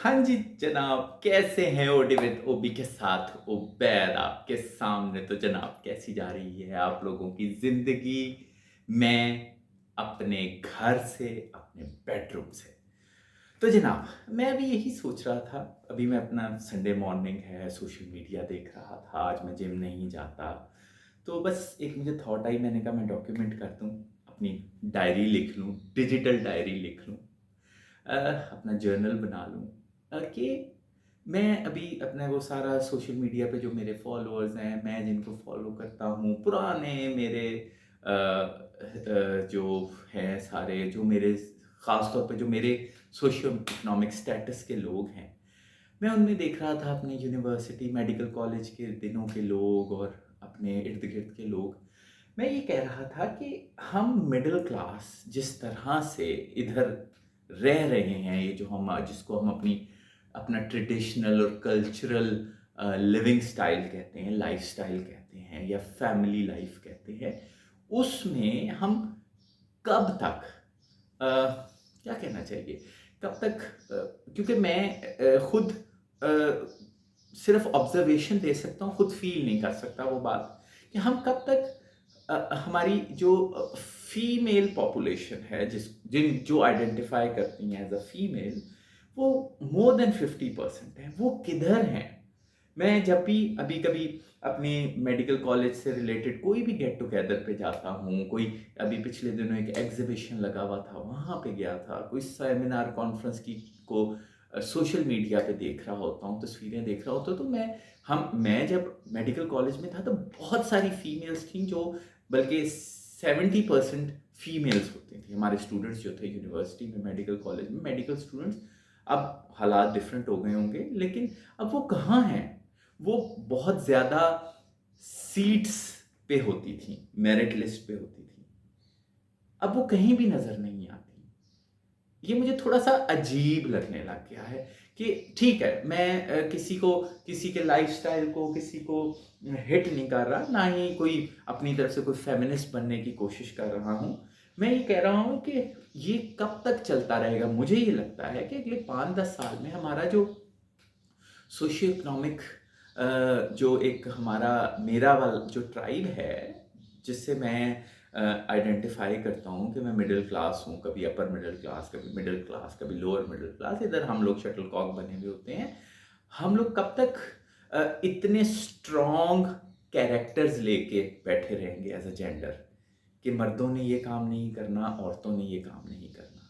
हाँ जी जनाब, कैसे हैं ओडी विद ओबी के साथ उबैद आपके सामने। तो जनाब कैसी जा रही है आप लोगों की ज़िंदगी? मैं अपने घर से, अपने बेडरूम से। तो जनाब मैं अभी यही सोच रहा था, अभी मैं अपना संडे मॉर्निंग है, सोशल मीडिया देख रहा था, आज मैं जिम नहीं जाता। तो बस एक मुझे थॉट आई, मैंने कहा मैं डॉक्यूमेंट कर दूँ, अपनी डायरी लिख लूँ, डिजिटल डायरी लिख लूँ, अपना जर्नल बना लूँ कि मैं अभी अपना वो सारा सोशल मीडिया पे जो मेरे फॉलोअर्स हैं, मैं जिनको फॉलो करता हूँ, पुराने मेरे जो हैं सारे, जो मेरे ख़ास तौर पे जो मेरे सोशियो इकोनॉमिक स्टेटस के लोग हैं, मैं उनमें देख रहा था अपने यूनिवर्सिटी मेडिकल कॉलेज के दिनों के लोग और अपने इर्द गिर्द के लोग। मैं ये कह रहा था कि हम मिडिल क्लास जिस तरह से इधर रह रहे हैं, ये जो हम जिसको हम अपनी अपना ट्रेडिशनल और कल्चरल लिविंग स्टाइल कहते हैं, लाइफ स्टाइल कहते हैं या फैमिली लाइफ कहते हैं, उसमें हम कब तक क्या कहना चाहिए, कब तक क्योंकि मैं खुद सिर्फ ऑब्जर्वेशन दे सकता हूँ, खुद फील नहीं कर सकता वो बात कि हम कब तक हमारी जो फीमेल पॉपुलेशन है, जो आइडेंटिफाई करती हैं एज अ फीमेल, वो मोर देन 50% है, वो किधर हैं? मैं जब भी अभी कभी अपने मेडिकल कॉलेज से रिलेटेड कोई भी गेट टुगेदर पे जाता हूँ, कोई अभी पिछले दिनों एक एग्जीबिशन लगा हुआ था, वहाँ पे गया था, कोई सेमिनार कॉन्फ्रेंस की को सोशल मीडिया पे देख रहा होता हूँ, तस्वीरें देख रहा होता हूँ, तो मैं जब मेडिकल कॉलेज में था तो बहुत सारी फीमेल्स थी, जो बल्कि 70% फीमेल्स होती थी। हमारे स्टूडेंट्स जो थे यूनिवर्सिटी में, मेडिकल कॉलेज में मेडिकल स्टूडेंट्स, अब हालात डिफरेंट हो गए होंगे, लेकिन अब वो कहाँ हैं? वो बहुत ज़्यादा सीट्स पे होती थी, मेरिट लिस्ट पे होती थी, अब वो कहीं भी नज़र नहीं आती। ये मुझे थोड़ा-सा अजीब लगने लग गया है कि ठीक है, मैं किसी के लाइफ़स्टाइल को, किसी को हिट नहीं कर रहा, ना ही कोई अपनी तरफ से कोई फेमिनिस्ट बनने की कोशिश कर रहा हूँ। मैं ये कह रहा हूँ कि ये कब तक चलता रहेगा? मुझे ये लगता है कि अगले 5-10 साल में हमारा जो सोशियो इकोनॉमिक जो एक हमारा मेरा वाला जो ट्राइब है, जिससे मैं आइडेंटिफाई करता हूँ कि मैं मिडिल क्लास हूँ, कभी अपर मिडिल क्लास, कभी मिडिल क्लास, कभी लोअर मिडिल क्लास, इधर हम लोग शटलकॉक बने हुए होते हैं। हम लोग कब तक इतने स्ट्रॉन्ग कैरेक्टर्स लेके बैठे रहेंगे एज अ जेंडर कि मर्दों ने ये काम नहीं करना, औरतों ने ये काम नहीं करना।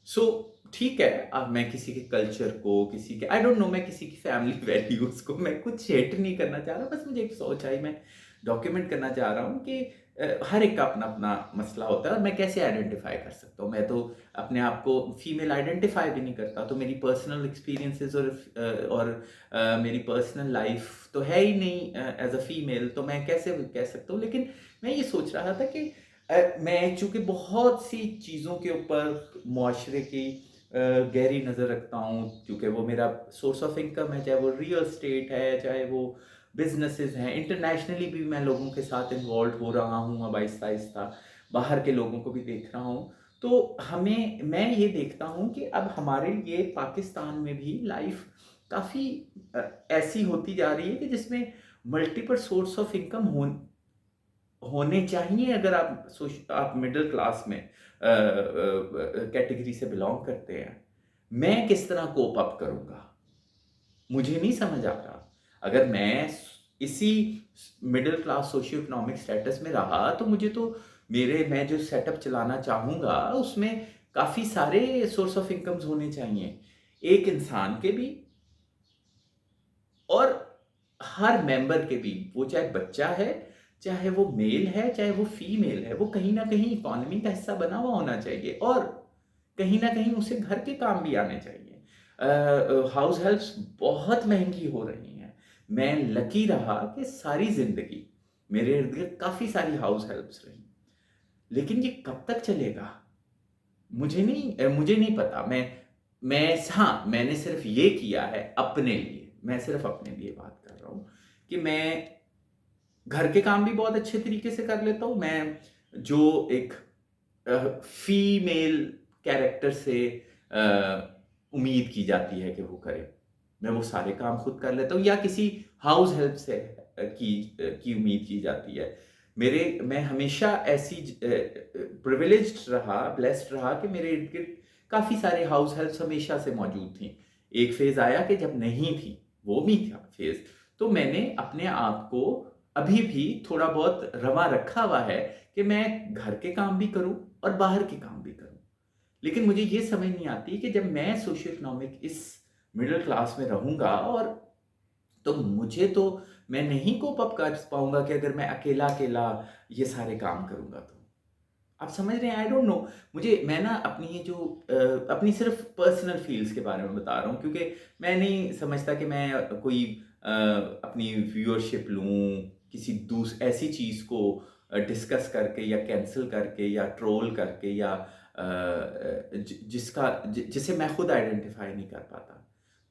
सो ठीक है, अब मैं किसी के कल्चर को, किसी के आई डोंट नो, मैं किसी की फैमिली वैल्यूज़ को मैं कुछ हेट नहीं करना चाह रहा, बस मुझे एक सोच आई, मैं डॉक्यूमेंट करना चाह रहा हूँ कि हर एक का अपना-अपना मसला होता है और मैं कैसे आइडेंटिफ़ाई कर सकता हूँ। मैं तो अपने आप को फीमेल आइडेंटिफ़ाई भी नहीं करता, तो मेरी पर्सनल एक्सपीरियंसेस और मेरी पर्सनल लाइफ़ तो है ही नहीं एज़ अ फीमेल, तो मैं कैसे कह सकता हूँ। लेकिन मैं ये सोच रहा था कि मैं चूँकि बहुत सी चीज़ों के ऊपर मुआशरे की गहरी नज़र रखता हूँ, क्योंकि वो मेरा सोर्स ऑफ इनकम है, चाहे वो रियल एस्टेट है, चाहे वो बिज़नेसेस हैं, इंटरनेशनली भी मैं लोगों के साथ इन्वॉल्व हो रहा हूँ अब आहिस्ता-आहिस्ता, बाहर के लोगों को भी देख रहा हूँ। तो मैं ये देखता हूँ कि अब हमारे लिए पाकिस्तान में भी लाइफ़ काफ़ी ऐसी होती जा रही है कि जिसमें मल्टीपल सोर्स ऑफ इनकम होने चाहिए, अगर आप मिडिल क्लास में कैटेगरी से बिलॉन्ग करते हैं। मैं किस तरह कोप अप करूँगा? मुझे नहीं समझ आ रहा। अगर मैं इसी middle class socio economic status में रहा, तो मुझे तो मैं जो सेटअप चलाना चाहूँगा, उसमें काफ़ी सारे सोर्स ऑफ इनकम्स होने चाहिए। एक इंसान के भी और हर मेंबर के भी, वो चाहे बच्चा है, चाहे वो मेल है, चाहे वो फीमेल है, वो कहीं न कहीं इकोनॉमी का हिस्सा बना हुआ होना चाहिए और कहीं न कहीं उसे घर के काम भी आने चाहिए। हाउस हेल्प्स बहुत महँगी हो रही हैं। मैं लकी रहा कि सारी ज़िंदगी मेरे इर्द-गिर्द काफ़ी सारी हाउस हेल्प्स रहीं। लेकिन ये कब तक चलेगा? मुझे नहीं पता। हाँ, मैंने सिर्फ़ ये किया है अपने लिए, मैं सिर्फ़ अपने लिए बात कर रहा हूँ कि मैं घर के काम भी बहुत अच्छे तरीके से कर लेता हूँ। मैं जो एक फीमेल कैरेक्टर से उम्मीद की जाती है कि वो करे। मैं वो सारे काम खुद कर लेता हूँ या किसी हाउस हेल्प से की उम्मीद की जाती है। मैं हमेशा ऐसी प्रिविलेज्ड रहा, ब्लेस्ड रहा कि मेरे इर्द-गिर्द काफ़ी सारे हाउस हेल्प्स हमेशा से मौजूद थीं। एक फ़ेज़ आया कि जब नहीं थी, वो भी था फ़ेज़, तो मैंने अपने आप को अभी भी थोड़ा बहुत रवा रखा हुआ है कि मैं घर के काम भी करूँ और बाहर के काम भी करूँ। लेकिन मुझे ये समझ नहीं आती कि जब मैं सोशियो इकोनॉमिक इस मिडल क्लास में रहूँगा और तो मुझे तो मैं नहीं कोप अप कर पाऊँगा कि अगर मैं अकेला-अकेला ये सारे काम करूँगा तो। आप समझ रहे हैं? I don't know. मैं ना अपनी ये जो अपनी सिर्फ़ पर्सनल फ़ील्स के बारे में बता रहा हूँ क्योंकि मैं नहीं समझता कि मैं कोई अपनी व्यूअरशिप लूँ, किसी ऐसी चीज़ को डिस्कस करके या कैंसल करके या ट्रोल करके या जिसे मैं खुद आइडेंटिफ़ाई नहीं कर पाता।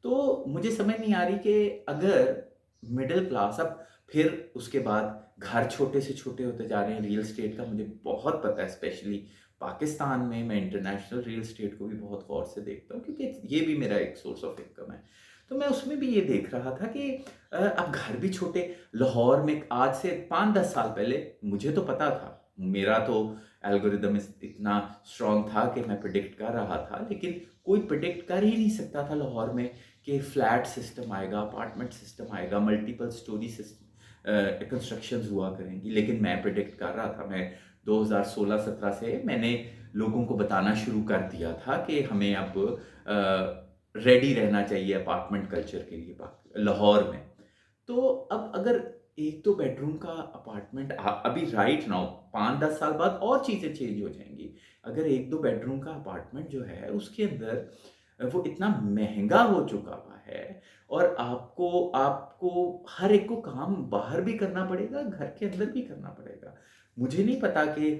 तो मुझे समझ नहीं आ रही कि अगर मिडल क्लास अब फिर उसके बाद घर छोटे से छोटे होते जा रहे हैं, रियल एस्टेट का मुझे बहुत पता है, स्पेशली पाकिस्तान में मैं इंटरनेशनल रियल एस्टेट को भी बहुत गौर से देखता हूँ क्योंकि ये भी मेरा एक सोर्स ऑफ इनकम है। तो मैं उसमें भी ये देख रहा था कि अब घर भी छोटे लाहौर में आज से 5-10 साल पहले मुझे तो पता था, मेरा तो एल्गोरिदम इतना स्ट्रॉन्ग था कि मैं प्रेडिक्ट कर रहा था, लेकिन कोई प्रेडिक्ट कर ही नहीं सकता था लाहौर में कि फ्लैट सिस्टम आएगा, अपार्टमेंट सिस्टम आएगा, मल्टीपल स्टोरी कंस्ट्रक्शंस हुआ करेंगी। लेकिन मैं प्रेडिक्ट कर रहा था। मैं 2016-17 से मैंने लोगों को बताना शुरू कर दिया था कि हमें अब रेडी रहना चाहिए अपार्टमेंट कल्चर के लिए लाहौर में। तो अब अगर 1-2 बेडरूम का अपार्टमेंट अभी राइट नाउ 5-10 साल बाद और चीज़ें चेंज हो जाएँगी। अगर 1-2 बेडरूम का अपार्टमेंट जो है उसके अंदर वो इतना महँगा हो चुका हुआ है और आपको आपको हर एक को काम बाहर भी करना पड़ेगा, घर के अंदर भी करना पड़ेगा। मुझे नहीं पता कि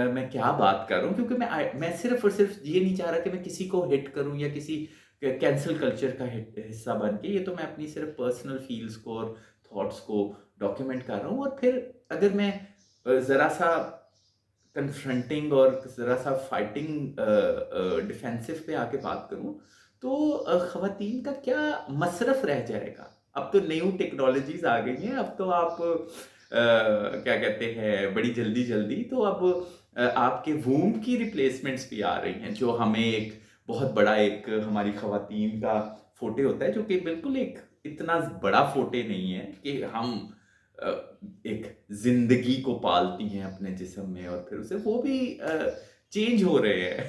मैं क्या बात कर रहा हूँ क्योंकि मैं सिर्फ़ और सिर्फ़ ये नहीं चाह रहा कि मैं किसी को हिट करूँ या किसी कैंसल कल्चर का हिस्सा बन के। ये तो मैं अपनी सिर्फ़ पर्सनल फ़ील्स को और थॉट्स को डॉक्यूमेंट कर रहा हूँ और फिर अगर मैं ज़रा-सा कन्फ्रंटिंग और ज़रा-सा फाइटिंग डिफेंसिव पे आके बात करूँ, तो ख़वातीन का क्या मसरफ़ रह जाएगा? अब तो न्यू टेक्नोलॉज़ीज़ आ गई हैं, अब तो आप क्या कहते हैं, बड़ी जल्दी-जल्दी तो अब आपके वूम्ब की रिप्लेसमेंट्स भी आ रही हैं, जो हमें एक बहुत बड़ा एक हमारी ख़वातीन का फ़ोटे होता है, जो कि बिल्कुल एक इतना बड़ा फ़ोटे नहीं है कि हम अ, एक ज़िंदगी को पालती हैं अपने जिस्म में और फिर उसे वो भी चेंज हो रहे हैं।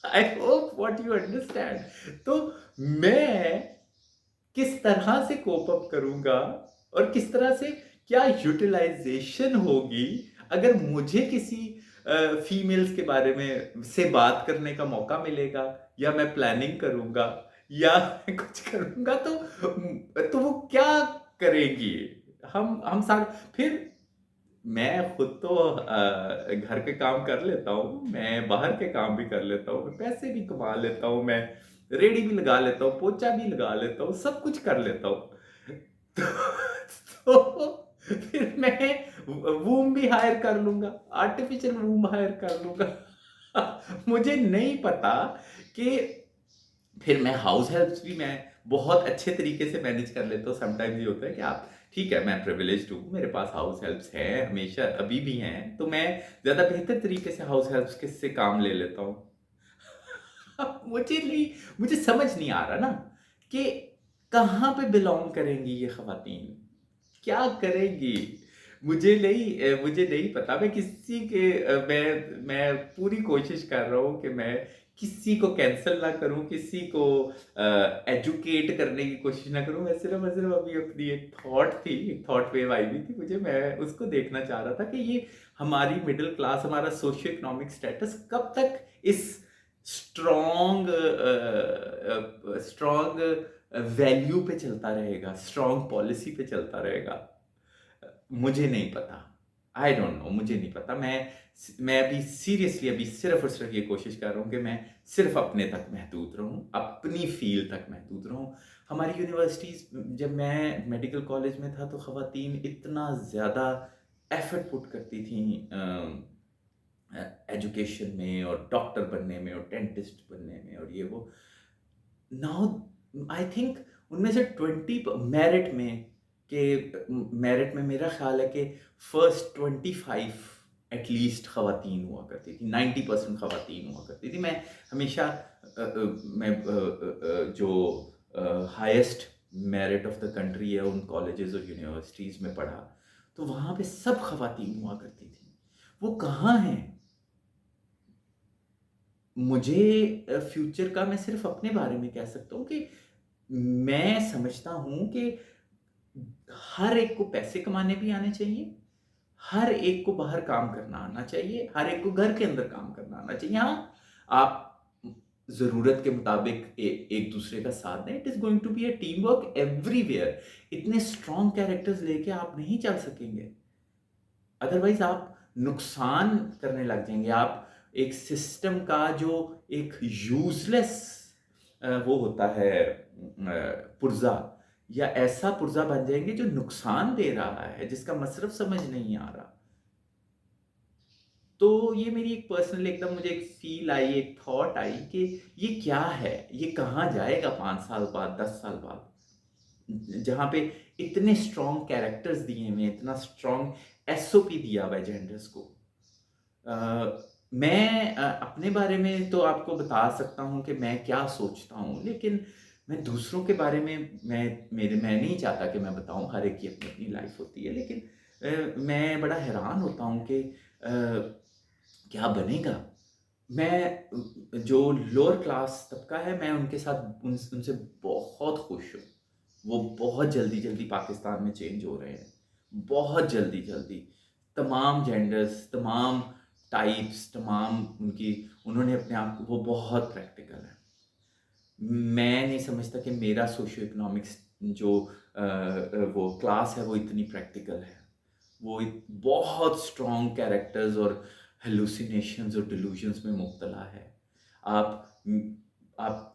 I hope what you understand. तो मैं किस तरह से कोप अप करूँगा और किस तरह से क्या यूटिलाइज़ेशन होगी अगर मुझे किसी फीमेल्स के बारे में से बात करने का मौका मिलेगा या मैं प्लानिंग करूँगा या कुछ करूँगा तो वो क्या करेंगी? हम सारे फिर मैं खुद तो घर के काम कर लेता हूँ, मैं बाहर के काम भी कर लेता हूँ, मैं पैसे भी कमा लेता हूँ, मैं रेहड़ी भी लगा लेता हूँ, पोछा भी लगा लेता हूँ, सब कुछ कर लेता हूँ। तो फिर मैं वूम भी हायर कर लूँगा, आर्टिफ़िशियल वूम हायर कर लूँगा। मुझे नहीं पता कि फिर मैं हाउस हेल्प्स भी मैं बहुत अच्छे तरीके से मैनेज कर लेता हूँ। समटाइम्स ये होता है कि आप ठीक है, मैं प्रिविलेज्ड हूँ, मेरे पास हाउस हेल्प्स हैं, हमेशा अभी भी हैं, तो मैं ज़्यादा बेहतर तरीके से हाउस हेल्प्स के से काम ले लेता हूँ। मुझे समझ नहीं आ रहा ना कि कहाँ पे बिलॉन्ग करेंगी ये ख़वातीन? क्या करेंगी? मुझे नहीं पता। मैं पूरी कोशिश कर रहा हूँ कि मैं किसी को कैंसल ना करूँ, किसी को एजुकेट करने की कोशिश ना करूँ। मैं सिर्फ़ अभी अपनी एक थॉट वेव आई हुई थी मुझे, मैं उसको देखना चाह रहा था कि ये हमारी मिडल क्लास, हमारा सोशियो इकोनॉमिक स्टेटस कब तक इस स्ट्रॉन्ग वैल्यू पे चलता रहेगा, स्ट्रॉन्ग पॉलिसी पे चलता रहेगा। मुझे नहीं पता। आई डोंट नो, मुझे नहीं पता। मैं अभी सीरियसली अभी सिर्फ़ और सिर्फ़ ये कोशिश कर रहा हूँ कि मैं सिर्फ़ अपने तक महदूद रहूँ, अपनी फ़ील्ड तक महदूद रहूँ। हमारी यूनिवर्सिटीज़ जब मैं मेडिकल कॉलेज में था तो ख़वातीन इतना ज़्यादा एफ़र्ट पुट करती थीं एजुकेशन में और डॉक्टर बनने में और डेंटिस्ट बनने में और ये वो। नाउ आई थिंक उनमें से 20 मेरिट में के मेरिट में मेरा ख्याल है कि फर्स्ट 25 एटलीस्ट खवातीन हुआ करती थी, 90% खवातीन हुआ करती थी। मैं हमेशा जो highest merit of the country है उन कॉलेजेस और यूनिवर्सिटीज़ में पढ़ा, तो वहाँ पे सब खवातीन हुआ करती थी। वो कहाँ हैं? मुझे फ्यूचर का मैं सिर्फ अपने बारे में कह सकता हूँ कि मैं समझता हूँ कि हर एक को पैसे कमाने भी आने चाहिए, हर एक को बाहर काम करना आना चाहिए, हर एक को घर के अंदर काम करना आना चाहिए। हाँ, आप ज़रूरत के मुताबिक एक दूसरे का साथ दें। It is going to be a team work everywhere. इतने स्ट्रॉन्ग कैरेक्टर्स लेके आप नहीं चल सकेंगे। अदरवाइज आप नुकसान करने लग जाएंगे। आप एक सिस्टम का जो एक यूजलेस वो होता है पुर्जा, या ऐसा पुर्जा बन जाएंगे जो नुकसान दे रहा है, जिसका मसरफ समझ नहीं आ रहा। तो ये मेरी एक पर्सनल एकदम मुझे एक फील आई, एक थॉट आई कि ये क्या है, ये कहाँ जाएगा 5 साल बाद, 10 साल बाद, जहाँ पे इतने स्ट्रॉन्ग कैरेक्टर्स दिए हुए, इतना स्ट्रॉन्ग एसओपी दिया हुआ है जेंडर्स को। मैं अपने बारे में तो आपको बता सकता हूँ कि मैं क्या सोचता हूँ, लेकिन मैं दूसरों के बारे में मैं नहीं चाहता कि मैं बताऊँ। हर एक की अपनी अपनी लाइफ होती है, लेकिन मैं बड़ा हैरान होता हूँ कि क्या बनेगा। मैं जो लोअर क्लास तबका है, मैं उनके साथ उनसे बहुत खुश हूँ। वो बहुत जल्दी जल्दी पाकिस्तान में चेंज हो रहे हैं, बहुत जल्दी जल्दी। तमाम जेंडर्स, तमाम टाइप्स, तमाम उनकी, उन्होंने अपने आप को, वो बहुत प्रैक्टिकल है। मैं नहीं समझता कि मेरा सोशियो इकोनॉमिक्स जो वो क्लास है वो इतनी प्रैक्टिकल है। वो बहुत स्ट्रॉन्ग कैरेक्टर्स और हेलुसिनेशंस और डिल्यूजन्स में मुब्तला है। आप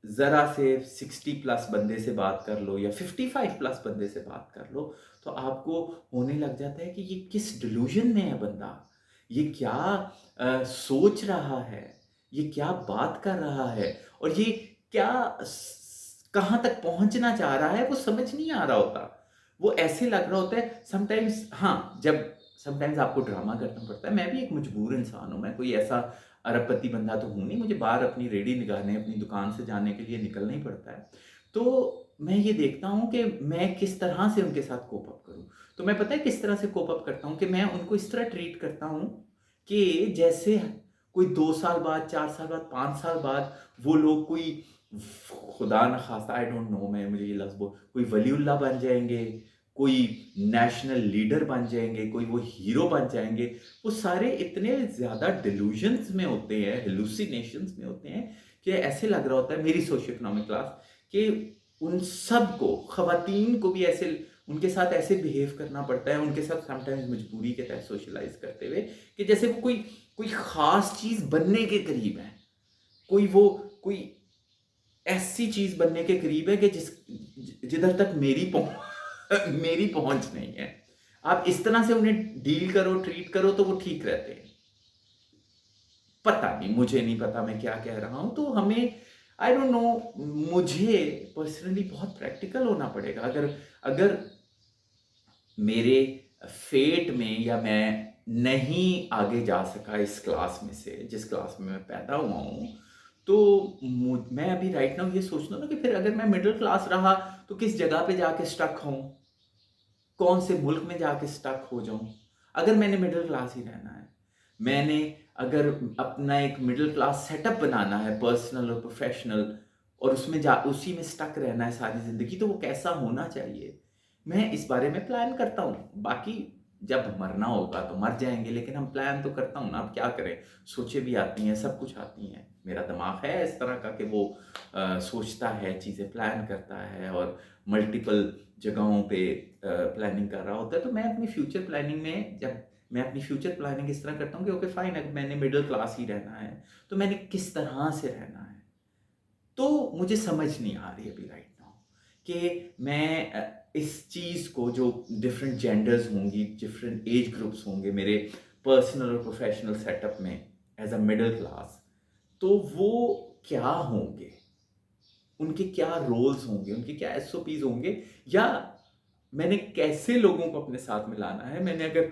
ज़रा से 60+ बंदे से बात कर लो या 55+ बंदे से बात कर लो, तो आपको होने लग जाता है कि ये किस डिल्यूजन में है बंदा, ये क्या सोच रहा है, ये क्या बात कर रहा है, और ये क्या कहाँ तक पहुंचना चाह रहा है, वो समझ नहीं आ रहा होता। वो ऐसे लग रहा होता है समटाइम्स। हाँ, जब समटाइम्स आपको ड्रामा करना पड़ता है। मैं भी एक मजबूर इंसान हूँ, मैं कोई ऐसा अरबपति बंदा तो हूँ नहीं, मुझे बाहर अपनी रेडी निकालने, अपनी दुकान से जाने के लिए निकलना ही पड़ता है। तो मैं ये देखता हूँ कि मैं किस तरह से उनके साथ कोप अप करूँ। तो मैं पता है किस तरह से कोप अप करता हूँ कि मैं उनको इस तरह ट्रीट करता हूँ कि जैसे कोई 2 साल बाद, 4 साल बाद, 5 साल बाद वो लोग कोई, खुदा न खास्ता, आई डोंट नो, मैं मुझे ये लफ्ज़ बोल, कोई वलीउल्लाह बन जाएंगे, कोई नेशनल लीडर बन जाएंगे, कोई वो हीरो बन जाएंगे। वो सारे इतने ज़्यादा डिल्यूजन्स में होते हैं, हेलुसिनेशंस में होते हैं, कि ऐसे लग रहा होता है मेरी सोशियो इकोनॉमिक क्लास कि उन सब को, खवातीन को भी ऐसे, उनके साथ ऐसे बिहेव करना पड़ता है, उनके साथ समटाइम्स मजबूरी के तहत सोशलाइज करते हुए, कि जैसे वो कोई कोई ख़ास चीज़ बनने के करीब है, कोई ऐसी चीज़ बनने के करीब है कि जिधर तक मेरी पहुंच नहीं है। आप इस तरह से उन्हें डील करो, ट्रीट करो, तो वो ठीक रहते हैं। पता नहीं, मुझे नहीं पता मैं क्या कह रहा हूं। तो हमें, आई डोंट नो, मुझे पर्सनली बहुत प्रैक्टिकल होना पड़ेगा। अगर अगर मेरे फेट में, या मैं नहीं आगे जा सका इस क्लास में से, जिस क्लास में मैं पैदा हुआ हूँ, तो मैं अभी राइट नाउ ये सोचता हूँ ना कि फिर अगर मैं मिडिल क्लास रहा तो किस जगह पे जाके स्टक हूँ, कौन से मुल्क में जाके स्टक हो जाऊं। अगर मैंने मिडिल क्लास ही रहना है, मैंने अगर अपना एक मिडिल क्लास सेटअप बनाना है, पर्सनल और प्रोफेशनल, और उसमें जा उसी में स्टक रहना है सारी ज़िंदगी, तो वो कैसा होना चाहिए, मैं इस बारे में प्लान करता हूँ। बाकी जब मरना होगा तो मर जाएंगे, लेकिन हम प्लान तो करता हूँ ना। अब क्या करें, सोचें भी आती हैं, सब कुछ आती हैं। मेरा दिमाग है इस तरह का कि वो सोचता है, चीज़ें प्लान करता है, और मल्टीपल जगहों पे प्लानिंग कर रहा होता है। तो मैं अपनी फ्यूचर प्लानिंग में, जब मैं अपनी फ्यूचर प्लानिंग इस तरह करता हूँ कि ओके फाइन, अगर मैंने मिडिल क्लास ही रहना है तो मैंने किस तरह से रहना है। तो मुझे समझ नहीं आ रही अभी राइट नाउ कि मैं इस चीज़ को, जो डिफरेंट जेंडर्स होंगी, डिफरेंट एज ग्रुप्स होंगे, मेरे पर्सनल और प्रोफेशनल सेटअप में एज अ मिडिल क्लास, तो वो क्या होंगे, उनके क्या रोल्स होंगे, उनके क्या एसओपीज होंगे, या मैंने कैसे लोगों को अपने साथ में लाना है, मैंने अगर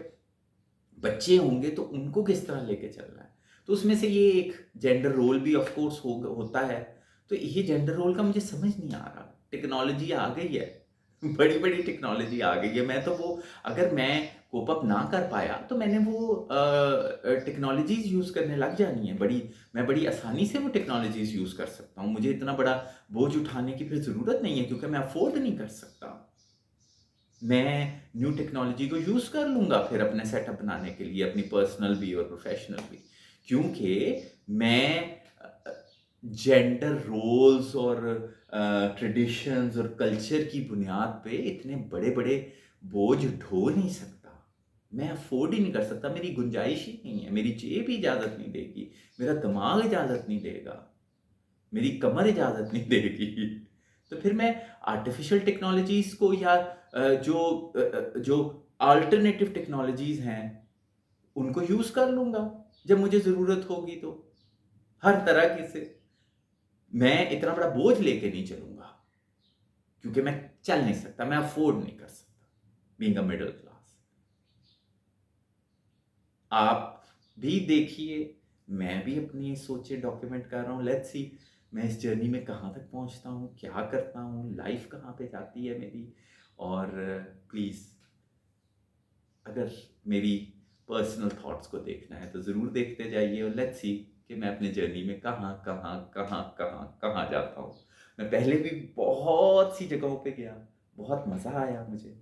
बच्चे होंगे तो उनको किस तरह लेके चलना है। तो उसमें से ये एक जेंडर रोल भी ऑफ कोर्स होता है। तो ये जेंडर रोल का मुझे समझ नहीं आ रहा। टेक्नोलॉजी आ गई है, बड़ी बड़ी टेक्नोलॉजी आ गई है। मैं तो वो, अगर मैं कोप अप ना कर पाया तो मैंने वो टेक्नोलॉजीज यूज करने लग जानी है। मैं बड़ी आसानी से वो टेक्नोलॉजीज यूज कर सकता हूँ। मुझे इतना बड़ा बोझ उठाने की फिर जरूरत नहीं है, क्योंकि मैं अफोर्ड नहीं कर सकता। मैं न्यू टेक्नोलॉजी को यूज कर लूंगा फिर अपने सेटअप बनाने के लिए, अपनी पर्सनल भी और प्रोफेशनल भी, क्योंकि मैं जेंडर रोल्स और ट्रेडिशंस और कल्चर की बुनियाद पे इतने बड़े बड़े बोझ ढो नहीं सकता। मैं अफोर्ड ही नहीं कर सकता, मेरी गुंजाइश ही नहीं है, मेरी जेब ही इजाजत नहीं देगी, मेरा दिमाग इजाजत नहीं देगा, मेरी कमर इजाजत नहीं देगी। तो फिर मैं आर्टिफिशियल टेक्नोलॉजीज को, या जो अल्टरनेटिव टेक्नोलॉजीज हैं उनको यूज कर लूंगा जब मुझे जरूरत होगी। तो हर तरह के से मैं इतना बड़ा बोझ लेके नहीं चलूंगा, क्योंकि मैं चल नहीं सकता, मैं अफोर्ड नहीं कर सकता बीइंग अ मिडिल क्लास। आप भी देखिए, मैं भी अपनी सोचें डॉक्यूमेंट कर रहा हूँ। लेट्स सी मैं इस जर्नी में कहाँ तक पहुँचता हूँ, क्या करता हूँ, लाइफ कहाँ पे जाती है मेरी। और प्लीज़, अगर मेरी पर्सनल थॉट्स को देखना है तो ज़रूर देखते जाइए, और लेट्स सी कि मैं अपने जर्नी में कहाँ कहाँ कहाँ कहाँ कहाँ जाता हूँ। मैं पहले भी बहुत सी जगहों पे गया, बहुत मज़ा आया मुझे,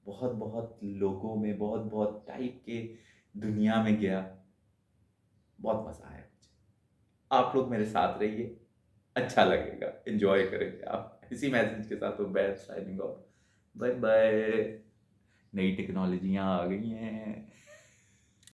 बहुत बहुत लोगों में, बहुत बहुत टाइप के दुनिया में गया, बहुत मज़ा आया मुझे। आप लोग मेरे साथ रहिए, अच्छा लगेगा, एंजॉय करेंगे आप। इसी मैसेज के साथ Ubaid signing off. Bye bye. नई टेक्नोलॉजियाँ आ गई हैं।